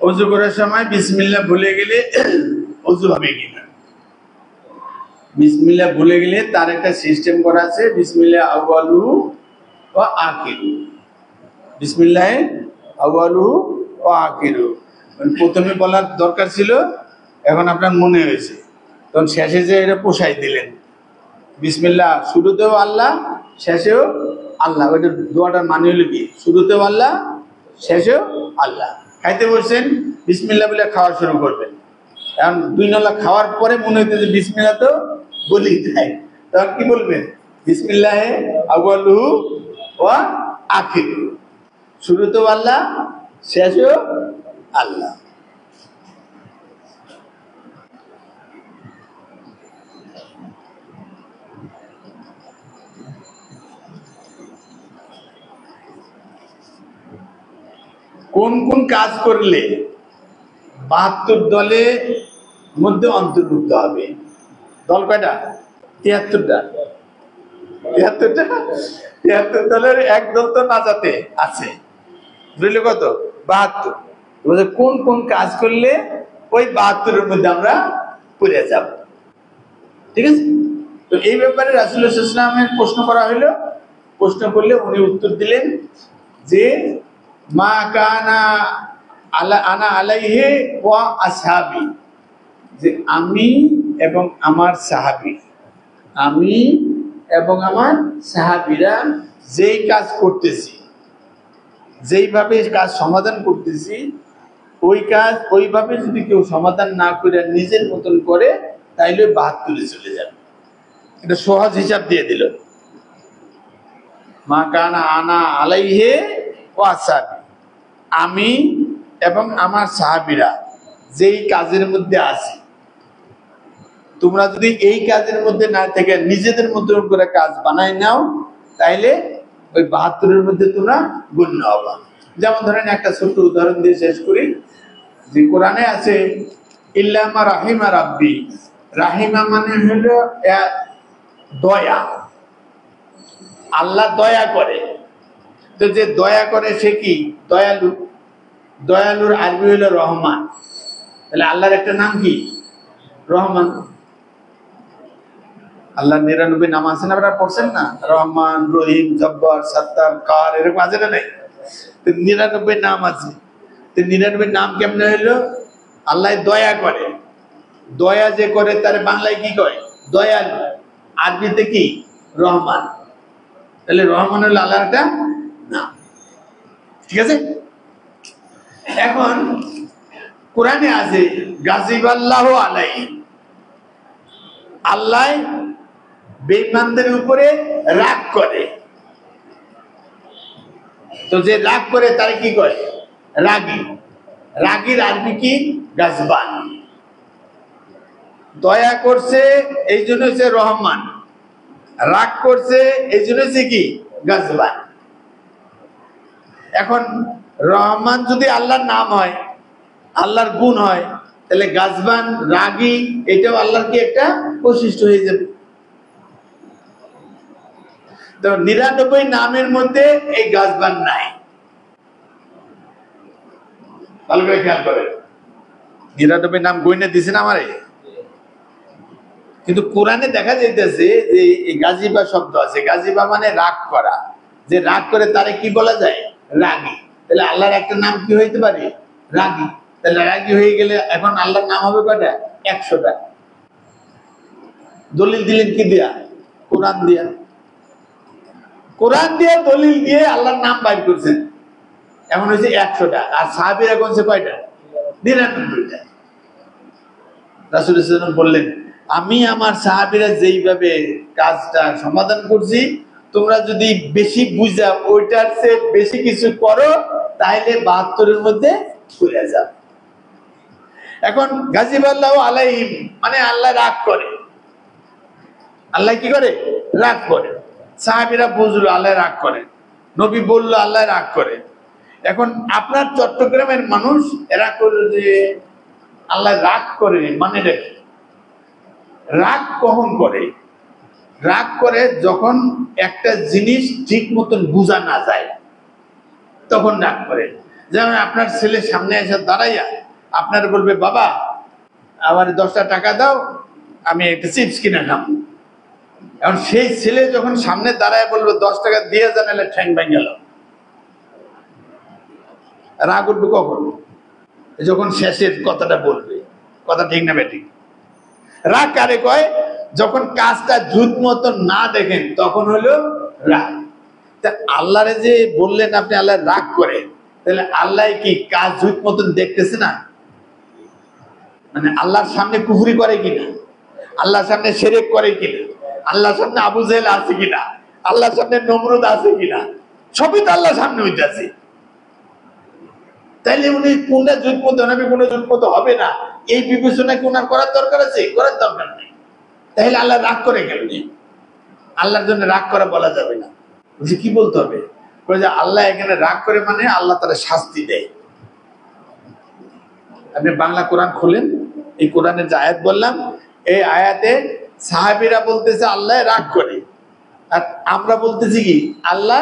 ওযু করার সময় বিসমিল্লাহ ভুলে গেলে ওযু হবে কিনা? বিসমিল্লাহ ভুলে গেলে তার একটা সিস্টেম করা আছে, বিসমিল্লাহ আউয়ালুহু ওয়া আখিরু। বিসমিল্লাহ আউয়ালুহু ওয়া আখিরু প্রথমে বলার দরকার ছিল, এখন আপনার মনে হয়েছে, তখন শেষে যে এটা পোষাই দিলেন, বিসমিল্লাহ শুরুতেও আল্লাহ শেষেও আল্লাহ। ওইটা দোয়াটার মানে হলো কি, শুরুতেও আল্লাহ শেষেও আল্লাহ। খাইতে বসছেন, বিসমিল্লাহ বলে খাওয়া শুরু করবেন, এখন 2 নলা খাওয়ার পরে মনে হইতে যে বিসমিল্লাহ তো বলি যায়, তখন কি বলবেন? বিসমিল্লাহ আউয়ালুহু ওয়া আখিরু, শুরুতেও আল্লাহ শেষেও আল্লাহ। কোন কোন কাজ করলে 72 দলের মধ্যে অন্তর্ভুক্ত হবে? দল কয়টা? 73টা। 73 দলের এক দল তো নাজাতে আছে, বুঝলে কত? 72। কোন কোন কাজ করলে ওই 72-এর মধ্যে আমরা পড়ে যাব? ঠিক আছে? তো এই ব্যাপারে রাসূলুল্লাহ সাল্লাল্লাহু আলাইহি ওয়াসাল্লামের প্রশ্ন করা হলো, প্রশ্ন করলে উনি উত্তর দিলেন যে মা কানা আনা আলাইহি ওয়া আসহাবি, যে আমি এবং আমার সাহাবী, আমি এবং আমার সাহাবীরা যেই কাজ করতেছি, যেইভাবে কাজ সমাধান করতেছি, ওই কাজ ওইভাবে যদি কেউ সমাধান না করে নিজের মতন করে, তাইলে 72-এ চলে যাবে। এটা সহজ হিসাব দিয়ে দিল, মা কানা আনা আলাইহি ওয়া আসহাবি, আমি এবং আমার সাহাবীরা যেই কাজের মধ্যে আছি, তোমরা যদি এই কাজের মধ্যে না থেকে নিজেদের মতো করে কাজ বানাই নাও, তাইলে ওই 72-এর মধ্যে তোমরা গণ্য হবা। যেমন ধরেন একটা ছোট্ট উদাহরণ দিয়ে শেষ করি, যে কোরআনে আছে ইল্লা মা রাহিমা রাব্বি, রাহিমা মানে হলো দয়া, আল্লাহ দয়া করে। তো যে দয়া করে সে কি দয়ালু? দয়ালুর আরবি হলো রহমান। তাহলে আল্লাহর একটা নাম কি? রহমান। আল্লাহর 99 নাম আছে না, আপনারা পড়ছেন না? রহমান, রহিম, জব্বার, সত্তার, কার, এরকম আছে না? নাই? 99 নাম আছে। 99 নাম কেমনে হইলো? আল্লাহ দয়া করে, দয়া যে করে তার বাংলায় কি কয়? দয়ালু। আরবিতে কি? রহমান। তাহলে রহমান হলো আল্লাহর একটা নাম। ঠিক আছে? এখন কোরআনে আছে গাজিবাল্লাহু আলাইহি, আল্লাহ বেঈমানদের উপরে রাগ করে। তো যে রাগ করে তারে কি কয়? রাগী। রাগীর আরবি কি? গাজবান। দয়া করছে এই জন্য হচ্ছে রহমান, রাগ করছে এই জন্য হচ্ছে কি? গাজবান। এখন রহমান যদি আল্লাহর নাম হয়, আল্লাহর গুণ হয়, তাহলে গাজবান, রাগী, এটাও আল্লাহর কি একটা বৈশিষ্ট্য হয়ে যাবে। তো 99 নামের মধ্যে এই গাজবান নাই। ভালো করে খেয়াল করে, 99 নাম গইনে দিছে না আমারে। কিন্তু কোরআনে দেখা যাইতেছে যে এই গাজিবা শব্দ আছে। গাজিবা মানে রাগ করা। যে রাগ করে তারে কি বলা যায়? রাগী। তাহলে আল্লাহর একটা নাম কি হইতে পারে? রাগী। তাহলে রাগী হয়ে গেলে এখন আল্লাহর নাম হবে কয়টা? 100টা। দলিল দিলেন কি দিয়া? কোরআন দিয়া। কোরআন দিয়ে দলিল দিয়ে আল্লাহর নাম বাইর করছেন। এমন হয়েছে 100টা। আর সাহাবীরা কোনছে কয়টা? 99টা। রাসূল সাল্লাল্লাহু আলাইহি ওয়াসাল্লাম বললেন, আমি আমার সাহাবীরা যেইভাবে কাজটা সমাধান করছি, তোমরা যদি বেশি বুঝা ওইটার চেয়ে বেশি কিছু করো, তাহলে 72-এর মধ্যে ভুলে যাও। এখন গাজিবাল্লাহু আলাইহিম মানে আল্লাহ রাগ করে। আল্লাহ কি করে? রাগ করে। সাহাবীরা বুঝলো আল্লাহ রাগ করে, নবী বলল আল্লাহ রাগ করে। এখন আপনার চট্টগ্রামের মানুষ এরা করলো যে আল্লাহ রাগ করে, মানে দেখে রাগ কখন করে? রাগ করে যখন একটা জিনিস ঠিক মতন বোঝা না যায়, তখন রাগ করে। যেমন আপনার ছেলে সামনে এসে দাঁড়াইয়া আপনার বলবে, বাবা আমার 10টা টাকা দাও, আমি একটা চিপস কিনে খাবো। এখন সেই ছেলে যখন সামনে দাঁড়ায় বলবে 10 টাকা দিয়ে জানালে ঠ্যাং ভেঙে গেল, রাগ উঠবে কখন? যখন শেষের কথাটা বলবে। কথা ঠিক না বেঠিক? রাগ কারে কয়? যখন কাজটা জুত মতন না দেখেন তখন হলো রাগ। তা আল্লাহরে যে বললেন আপনি আল্লাহ রাগ করে, তাহলে আল্লাহ কি কাজ জুত মতন দেখতেছে না? মানে আল্লাহর সামনে কুফরি করে কিনা, আল্লাহর সামনে শিরক করে কিনা, আল্লাহর সামনে আবু জেহেল আছে কিনা, আল্লাহর সামনে নমরুদ আছে কিনা, সবই তো আল্লাহর সামনে হইতেছে। তাইলে উনি কোনটা জুতমত হবে, কোনটা জুতমত হবে না, এই বিবেচনা কি ওনার করার দরকার আছে? করার দরকার নেই। তাহলে আল্লাহ রাগ করে কেমনি? আল্লাহর জন্য রাগ করা বলা যাবে না। বুঝি কি বলতে হবে? আল্লাহ এখানে রাগ করে মানে আল্লাহ তারা শাস্তি দেয়। আপনি বাংলা কোরআন খুলেন, এই কোরআনের যে আয়াত বললাম, এই আয়াতে সাহাবীরা বলতেছে আল্লাহ রাগ করে, আর আমরা বলতেছি কি আল্লাহ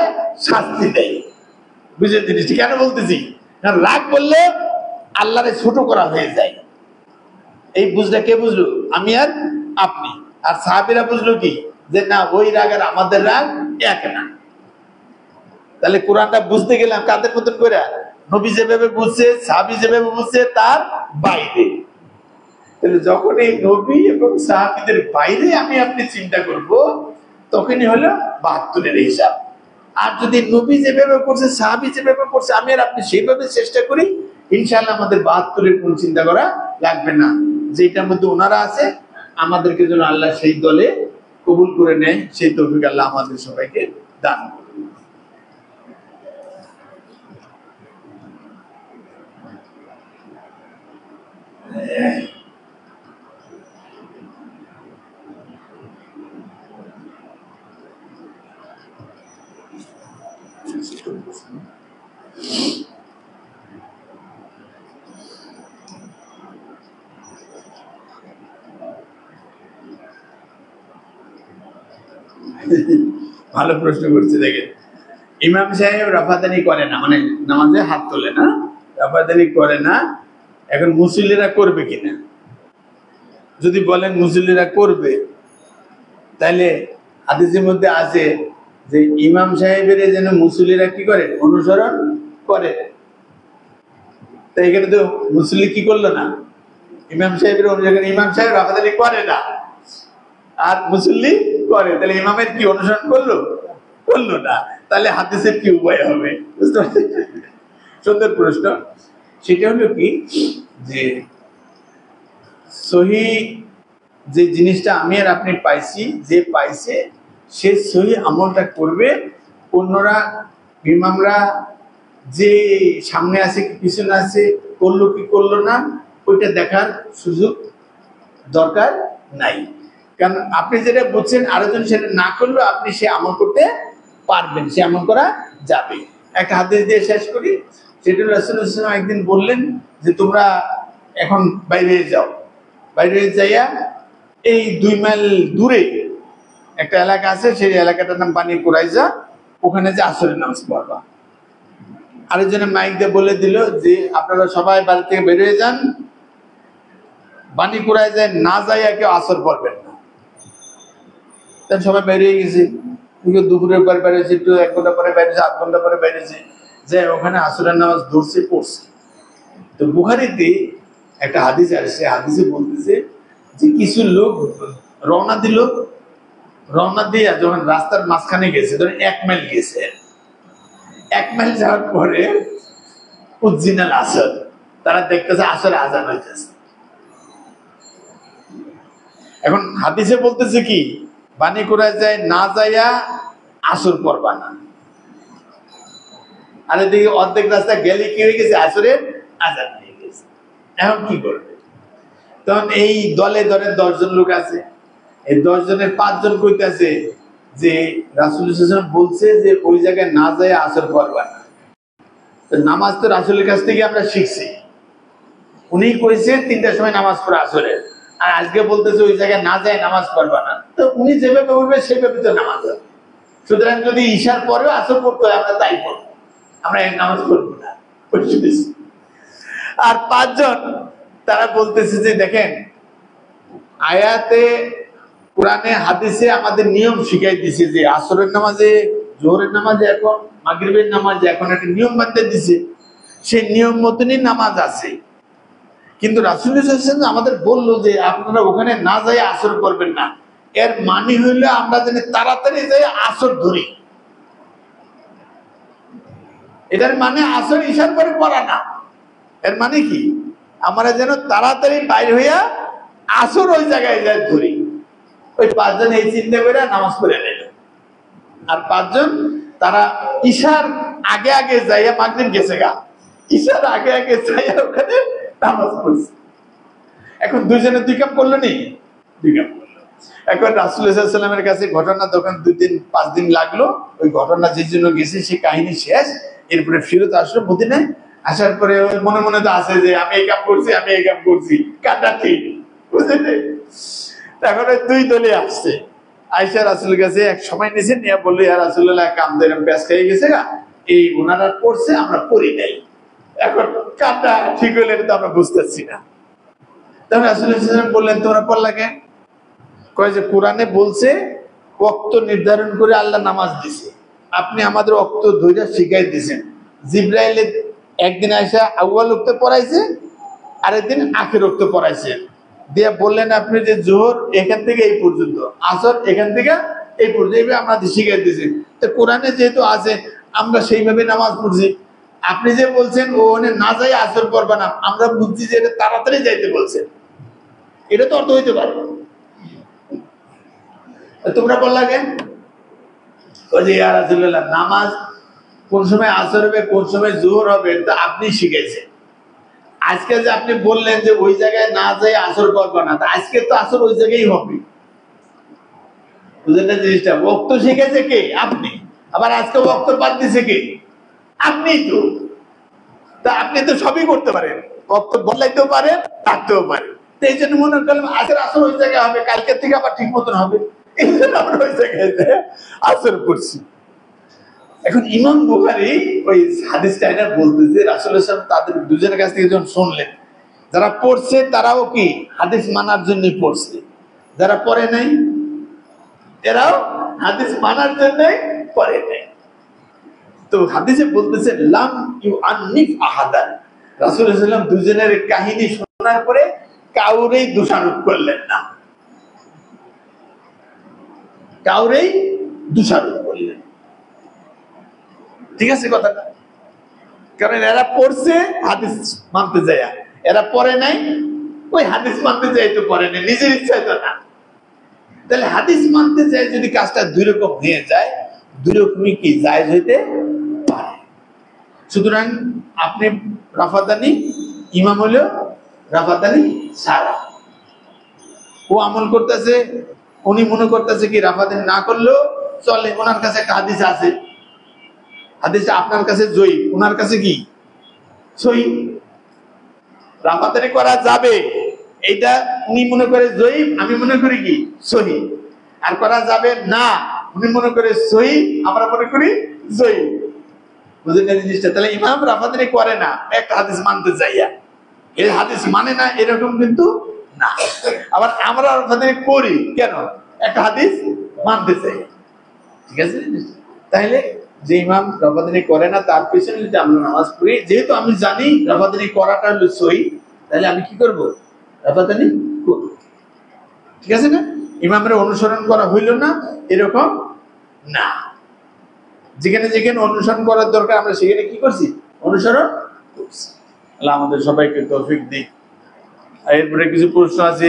শাস্তি দেয়। বুঝলেন জিনিসটি কেন বলতেছি? কারণ রাগ বললে আল্লাহরে ছোট করা হয়ে যায়। এই বুঝলে কে বুঝলো? আমি আর আপনি। আর সাহাবীরা বুঝলো কি যে না, ওই রাগ আর আমাদের রাগ এক না। তাহলে কোরআনটা বুঝতে গেলাম কাদের মতন করে? নবী যেভাবে বুঝছে, সাহাবী যেভাবে বুঝছে তার বাইরে। তাহলে যখন এই নবী এবং সাহাবীদের বাইরে আমি আপনি চিন্তা করব, তখনই হলো 72-এর হিসাব। আর যদি নবী যেভাবে করছে, সাহাবী যেভাবে করছে, আমি আর আপনি সেইভাবে চেষ্টা করি, ইনশাআল্লাহ আমাদের 72-এর কোন চিন্তা করা লাগবে না। যেটার মধ্যে ওনারা আছে, আমাদেরকে যেন আল্লাহ সেই দলে কবুল করে নেয়, সেই তৌফিক আল্লাহ আমাদের সবাইকে দান করুন। ভালো প্রশ্ন করছে। দেখেন, ইমাম সাহেব রাফাদানি করে না, মানে নামাজে হাত তোলে না, দাপাদারি করে না। এখন মুসল্লিরা করবে কিনা, যদি বলেন মুসল্লিরা করবে, তাহলে হাদিসের মধ্যে আছে যে ইমাম সাহেবের যেন মুসল্লিরা কি করে, অনুসরণ করে। তাই এখানে তো মুসল্লি কি করলো না, ইমাম সাহেবের অনুসরণ, ইমাম সাহেব দাপাদারি করে না আর মুসল্লি করে, তাহলে ইমামের কি অনুসরণ করলো, করলো না। তাহলে হাদিসের কি উপায় হবে, বুঝতে পারছেন? সুন্দর প্রশ্ন। সেটা হলো কি যে সহি যে জিনিসটা আমি আর আপনি পাইছি, যে পাইছে সে সহি আমলটা করবে। অন্যরা ইমামরা যে সামনে আছে কি পিছনে আছে, করলো কি করলো না, ওইটা দেখার সুযোগ দরকার নাই। কারণ আপনি যেটা বুঝছেন আরেকজন সেটা না করলেও আপনি সে আমল করতে পারবেন, সে আমল করা যাবে। একটা হাদিস দিয়ে শেষ করি। সেটা রাসূলুল্লাহ সাল্লাল্লাহু আলাইহি ওয়াসাল্লাম একদিন বললেন যে তোমরা এখন বাইরে যাও, বাইরে যাইয়া এই 2 মাইল দূরে একটা এলাকা আছে, সেই এলাকাটার নাম বানি কুরাইজা, ওখানে যে আসরের নামাজ পড়বা। আরেকজনের মাইক দিয়ে বলে দিল যে আপনারা সবাই বাড়ি থেকে বেরিয়ে যান, বানি কুরাইজায় না যাইয়া কেউ আসর পড়বেন না। তাই সবাই বেরিয়ে গেছে, দুপুরের পরে বেরিয়েছে, একটু 1 ঘন্টা পরে বেরিয়েছে, 8 ঘন্টা পরে বেরিয়েছে, যে ওখানে আসরের নামাজ ধরছে, পড়ছে। তো বুখারীতে একটা হাদিস আসছে, হাদিসে বলতেছে যে কিছু লোক রওনা দিয়ে যখন রাস্তার মাঝখানে গেছে, ধরেন 1 মাইল গেছে, 1 মাইল যাওয়ার পরে উজ্জিনাল আসর, তারা দেখতেছে আসরে আজান হইতেছে। এখন হাদিসে বলতেছে কি, বানি কুরাইজায় না যাইয়া আসর পড়বা না। আর এদিকে অর্ধেক রাস্তা গেলে কি হয়ে গেছে, আসরের আজান হয়ে গেছে। এখন কি করবে? তখন এই দলে ধরে 10 জন লোক আছে, এই 10 জনের 5 জন কইতাছে যে রাসূলুল্লাহ সাল্লাল্লাহু আলাইহি ওয়াসাল্লাম বলছে যে ওই জায়গায় না যায় আসর পড়বা না। তো নামাজ তো রাসূলের কাছ থেকে আমরা শিখছি, উনি কইছে 3টার সময় নামাজ পড়া আসরের, আর আজকে বলতেছে ওই জায়গায় না যায় নামাজ পড়বা না। তো উনি যেভাবে বলবে সেভাবে তো নামাজ হবে। সুতরাং যদি ঈশার পরেও আসর পড়তে হয় আমরা তাই পড়বো, আমরা এই নামাজ পড়বো না। আর 5 জন তারা বলতেছে যে দেখেন, আয়াতে কোরআনে হাদিসে আমাদের নিয়ম শিখাই দিছে যে আসরের নামাজে, জোহরের নামাজে, এখন মাগরিবের নামাজে এখন একটা নিয়ম বাঁধতে দিছে, সেই নিয়ম মতনই নামাজ আছে। কিন্তু রাসূলুল্লাহ সাল্লাল্লাহু আলাইহি ওয়াসাল্লাম আমাদের বললো যে আপনারা ওখানে না যাই আসর করবেন না। এর মানে হইলো আমরা যেন তাড়াতাড়ি যাই আসর ধরি। এটার মানে আসর ঈশার পরে পড়া না। এর মানে কি, আমরা যেন তাড়াতাড়ি বাইর হইয়া আসর ওই জায়গায় যাই ধরি। ওই 5 জন এই চিন্তা করে নামাজ পড়ে নিল। আর 5 জন তারা ঈশার আগে আগে যাইয়া, মাগরিব গেছে গা, ঈশার আগে আগে যাইয়া ওখানে নামাজ পড়ছে। এখন 2 জনে 2 কাম করলো নি, 2 কাম করলো। এখন রাসূলুল্লাহ সাল্লাল্লাহু আলাইহি ওয়াসাল্লামের কাছে ঘটনা তখন 2-3-5 দিন লাগলো। ওই ঘটনা যে জন্য গেছে সেই কাহিনী শেষ। এরপরে ফিরত আসলো মদিনায়। আসার পরে মনে মনে তো আছে যে আমি এই কাম করছি, আমি এই কাম করছি, কাটা ঠিক, বুঝলেন? এখন ওই 2 দলে আসছে, আয়েশা রাসূলের কাছে এক সময় নিয়েছে, নিয়ে বললো ইয়া রাসূলুল্লাহ, কাম দিয়ে প্যাস খেয়ে গেছে গা, এই ওনারা পড়ছে আমরা পড়ি নাই, এখন কাটা ঠিক হইলে তো আমরা বুঝতেছি না। তখন রাসূলুল্লাহ সাল্লাল্লাহু আলাইহি ওয়াসাল্লাম বললেন তোমরা পড়লা কেন? কয় যে কোরআনে বলছে ওয়াক্ত নির্ধারণ করে আল্লাহ নামাজ দিছে, আপনি আমাদের ওয়াক্ত ধরে শিখাই দিয়েছেন। জিবরাইল একদিন আয়েশা আউয়াল ওয়াক্তে পড়াইছে, আরেকদিন আখির ওয়াক্তে পড়াইছে, দিয়ে বললেন আপনি যে জোহর এখান থেকে এই পর্যন্ত, আসর এখান থেকে এই পর্যন্ত, এইভাবে আমাদের শিখাই দিয়েছেন। তো কোরআনে যেহেতু আছে আমরা সেইভাবে নামাজ পড়ছি। আপনি যে বলছেন ওখানে না যাই আসর পড়বা না, আমরা বুঝছি যে এটা তাড়াতাড়ি যাইতে বলছেন, এটা তো অর্থ হইতে পারে। তোমরা বললা কেন? ইয়া রাসূলুল্লাহ, নামাজ কোন সময় আসর হবে কোন সময় জোহর হবে তা আপনি শিখাইছেন। আজকে যে আপনি বললেন যে ওই জায়গায় না যাই আসর করবা না, তা আজকে তো আসর ওই জায়গায় হবে। বুঝলেন না জিনিসটা? ওয়াক্ত শিখেছে কে? আপনি। আবার আজকে ওয়াক্ত বাদ দিছে কে? আপনিই তো। তা আপনি তো সবই করতে পারেন, ওয়াক্ত বদলাইতেও পারেন, থাকতেও পারেন। তো এই জন্য মনে করলাম আজকের আসর ওই জায়গায় হবে, কালকে থেকে আবার ঠিক মতন হবে, এই জন্য আমরা ওই জায়গায় আসর করছি। এখন ইমাম বুখারী ওই হাদিসটা এটা বলতেছে রাসূলুল্লাহ সাল্লাল্লাহু আলাইহি ওয়াসাল্লাম তাদের দুজনের কাছ থেকে যখন শুনলেন, যারা পড়ছে তারাও কি হাদিস মানার জন্যই পড়ছে, যারা পড়ে নাই এরাও হাদিস মানার জন্যই পড়ে নাই। তো হাদিসে বলতেছে লাম ইউআন্নিফ আহাদান, রাসূলুল্লাহ সাল্লাল্লাহু আলাইহি ওয়াসাল্লাম দুজনের কাহিনী শোনার পরে কাউরেই দোষারোপ করলেন না, কাউরেই দোষারোপ করলেন। ঠিক আছে কথাটা? কারণ এরা পড়ছে হাদিস মানতে যায়, এরা পড়ে নাই ওই হাদিস মানতে যায় তো পড়ে নাই, নিজের ইচ্ছায় তো না। তাহলে হাদিস মানতে যায় যদি কাজটা দুই রকম হয়ে যায়, দুই রকমই কি জায়েজ হইতে পারে। সুতরাং আপনি রাফাদানি, ইমাম হলো রাফাদানি সারা, ও আমল করতেছে, উনি মনে করতেছে কি রাফাদানি না করলেও চলে, ওনার কাছে একটা হাদিস আছে, হাদিসটা আপনার কাছে জয়ী, ওনার কাছে কি সহি, রাফাদানি করা যাবে এইটা উনি মনে করে জয়ী, আমি মনে করি কি সহি। আর করা যাবে না, উনি মনে করে সহি, আমরা মনে করি জয়ী। বুঝলেন এই জিনিসটা? তাহলে ইমাম রাফাদানি করে না একটা হাদিস মানতে যাইয়া, এই হাদিস মানে না এরকম কিন্তু না। আবার আমরা রাফাদানি করি কেন? একটা হাদিস মানতে চাই। ঠিক আছে? তাহলে যে ইমাম রাফাদানি করে না তার পিছনে যদি আমরা নামাজ পড়ি, যেহেতু আমি জানি রাফাদানি করাটা হলো সহি, তাহলে আমি কি করব? রাফাদানি করব। ঠিক আছে না? ইমামের অনুসরণ করা হইল না এরকম না, যেখানে যেখানে অনুসরণ করার দরকার আমরা সেখানে কি করছি? অনুসরণ করছি। আল্লাহ আমাদের সবাইকে তৌফিক দিক। এরপরে কিছু প্রশ্ন আছে,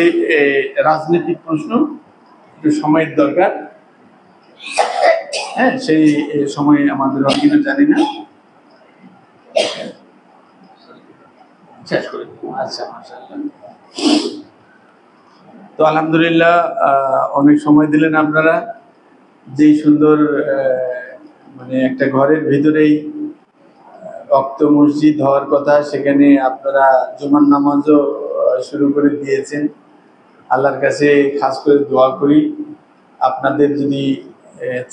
রাজনৈতিক প্রশ্ন, একটু সময়ের দরকার। হ্যাঁ, সেই সময় আমাদের কিনা জানি না, শেষ করে দেব। আচ্ছা, মাশাআল্লাহ। তো আলহামদুলিল্লাহ, অনেক সময় দিলেন আপনারা। যেই সুন্দর মানে একটা ঘরের ভিতরেই রক্ত মসজিদ হওয়ার কথা, সেখানে আপনারা জুমার নামাজও শুরু করে দিয়েছেন। আল্লাহর কাছে খাস করে দোয়া করি, আপনাদের যদি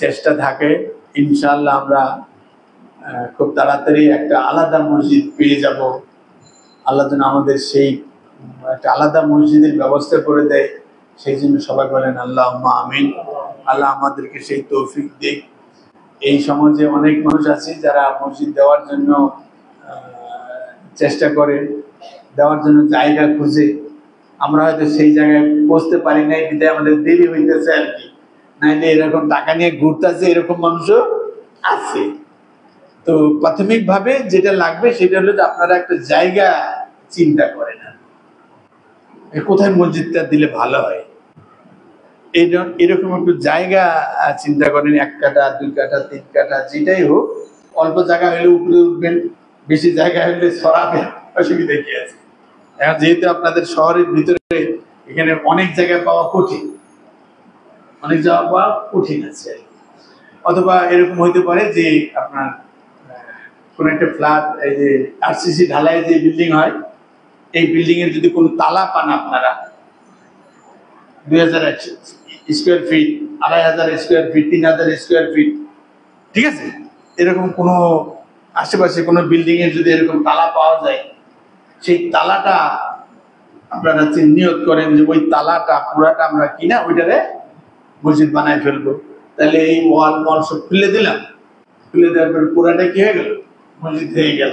চেষ্টা থাকে ইনশাআল্লাহ আমরা খুব তাড়াতাড়ি একটা আলাদা মসজিদ পেয়ে যাব। আল্লাহ যেন আমাদের সেই একটা আলাদা মসজিদের ব্যবস্থা করে দেয়, সেই জন্য সবাই বলেন আল্লাহুম্মা আমিন। আল্লাহ আমাদেরকে সেই তৌফিক দিক। এই সমাজে অনেক মানুষ আছে যারা মসজিদ দেওয়ার জন্য চেষ্টা করে, দেওয়ার জন্য জায়গা খুঁজে, আমরা হয়তো সেই জায়গায় পৌঁছতে পারি নাই, বিধায় আমাদের দেরি হইতেছে আর কি। নাইলে এরকম টাকা নিয়ে ঘুরতেছে এরকম মানুষও আছে। তো প্রাথমিকভাবে যেটা লাগবে সেটা হলো যে আপনারা একটা জায়গা চিন্তা করেন, কোথায় মসজিদটা দিলে ভালো হয়, এরকম একটু জায়গা চিন্তা করেন। 1 কাঠা 2 কাঠা 3 কাঠা যেটাই হোক, অল্প জায়গা হলে উপরে উঠবেন, বেশি জায়গা হলে সরাবেন, অসুবিধা কি আছে? এখন যেহেতু আপনাদের শহরের ভিতরে এখানে অনেক জায়গা পাওয়া কঠিন, অনেক জায়গা পাওয়া কঠিন আছে। অথবা এরকম হইতে পারে যে আপনার কোন একটা ফ্ল্যাট, এই যে আরসিসি ঢালাই যে বিল্ডিং হয়, এই বিল্ডিং এর যদি কোনো তালা পান আপনারা, 2000 square feet, 2500 square feet, 3000 square feet, ঠিক আছে, এরকম কোনো আশেপাশে কোনো বিল্ডিং এর যদি এরকম তালা পাওয়া যায়, সেই তালাটা আপনারা নিয়ত করেন যে ওই তালাটা পুরাটা আমরা কিনা ওইটারে মসজিদ বানায় ফেলবো। তাহলে এই ওয়াল মল সব খুলে দিলাম, খুলে দেওয়ার পর পুরাটা কি হয়ে গেল? মসজিদ হয়ে গেল।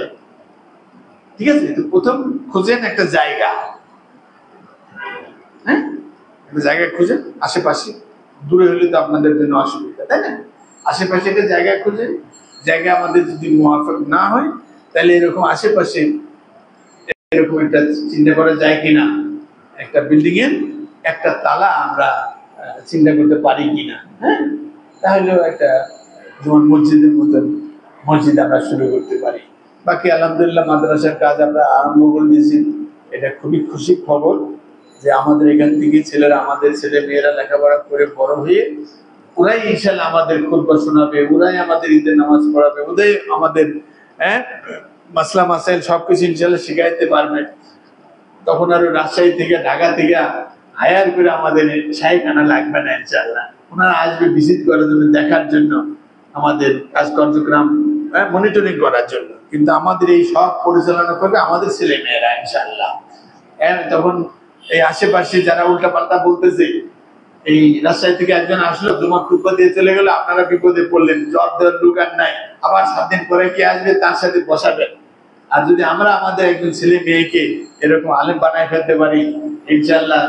ঠিক আছে? তো প্রথম খুঁজেন একটা জায়গা, হ্যাঁ, একটা জায়গা খুঁজেন আশেপাশে, দূরে হলে তো আপনাদের জন্য অসুবিধা, তাই না? আশেপাশে একটা জায়গা খুঁজেন, জায়গা আমাদের যদি মুওয়াফাক না হয় তাহলে এরকম আশেপাশে এরকম একটা চিন্তা করা যায় কিনা, একটা বিল্ডিং এর একটা তালা আমরা চিন্তা করতে পারি কিনা, হ্যাঁ, তাহলেও একটা যেমন মসজিদের মতন মসজিদ আমরা শুরু করতে পারি। বাকি আলহামদুলিল্লাহ মাদ্রাসার কাজ আমরা আরম্ভ করে দিয়েছি, এটা খুবই খুশি খবর যে আমাদের এখান থেকে ছেলেরা, আমাদের ছেলে মেয়েরা লেখাপড়া করে বড় হয়ে ওরাই ইনশাল্লাহ আমাদের খুতবা শোনাবে, ওরাই আমাদের ঈদের নামাজ পড়াবে, ওরাই আমাদের মাসলা মাসাইল সবকিছু ইনশাল্লাহ শিখাইতে পারবে। তখন আর রাজশাহী থেকে ঢাকা থেকে হায়ার করে আমাদের শাইখানা লাগবে না ইনশাল্লাহ, ওনারা আসবে ভিজিট করার জন্য, দেখার জন্য আমাদের কাজ কার্যক্রম মনিটরিং করার জন্য, কিন্তু আমাদের এই সব পরিচালনা করবে আমাদের ছেলে মেয়েরা ইনশাআল্লাহ। তখন এই আশেপাশে যারা উল্টাপাল্টা বলতেছে, এই রাজশাহী থেকে একজন আসলো, জুমার খুতবা দিয়ে চলে গেল, আপনারা বিপদে পড়লেন, জব দেওয়ার লোক আর নাই, আবার 7 দিন পরে কে আসবে তার সাথে বসাবেন। আর যদি আমরা আমাদের একজন ছেলে মেয়েকে এরকম আলেম বানায় ফেলতে পারি, ইনশাআল্লাহ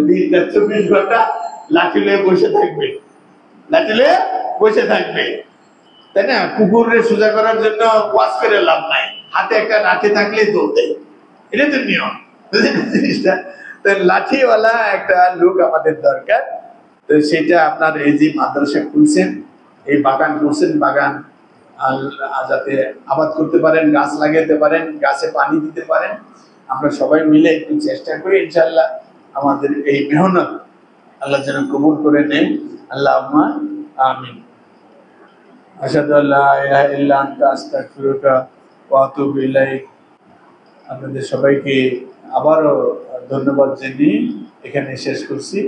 24 ঘন্টা লাঠি লয়ে বসে থাকবে, লাঠি লয়ে বসে থাকবে, তাই না? কুকুরের সোজা করার জন্য ওয়াশ করে লাভ নাই, হাতে একটা লাঠি থাকলেই চলতে, এটা তো নিয়ম জিনিসটা। তো লাঠিওয়ালা একটা লোক আমাদের দরকার। তো সেটা আপনার এই যে মাদ্রাসা খুলছেন, এই বাগান করছেন, বাগান যাতে আবাদ করতে পারেন, গাছ লাগাতে পারেন, গাছে পানি দিতে পারেন, আমরা সবাই মিলে একটু চেষ্টা করি, ইনশাআল্লাহ আমাদের এই মেহনত আল্লাহ যেন কবুল করে নেন। আল্লাহুম্মা আমিন। আশহাদু আল্লা ইলাহা ইল্লা আনতা আস্তাগফিরুকা ওয়া আতুবু ইলাইক। আপনাদের সবাইকে আবারও ধন্যবাদ জানিয়ে এখানে শেষ করছি।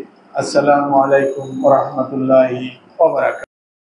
আসসালামু আলাইকুম ওয়া রাহমাতুল্লাহি ওয়া বারাকাতুহু।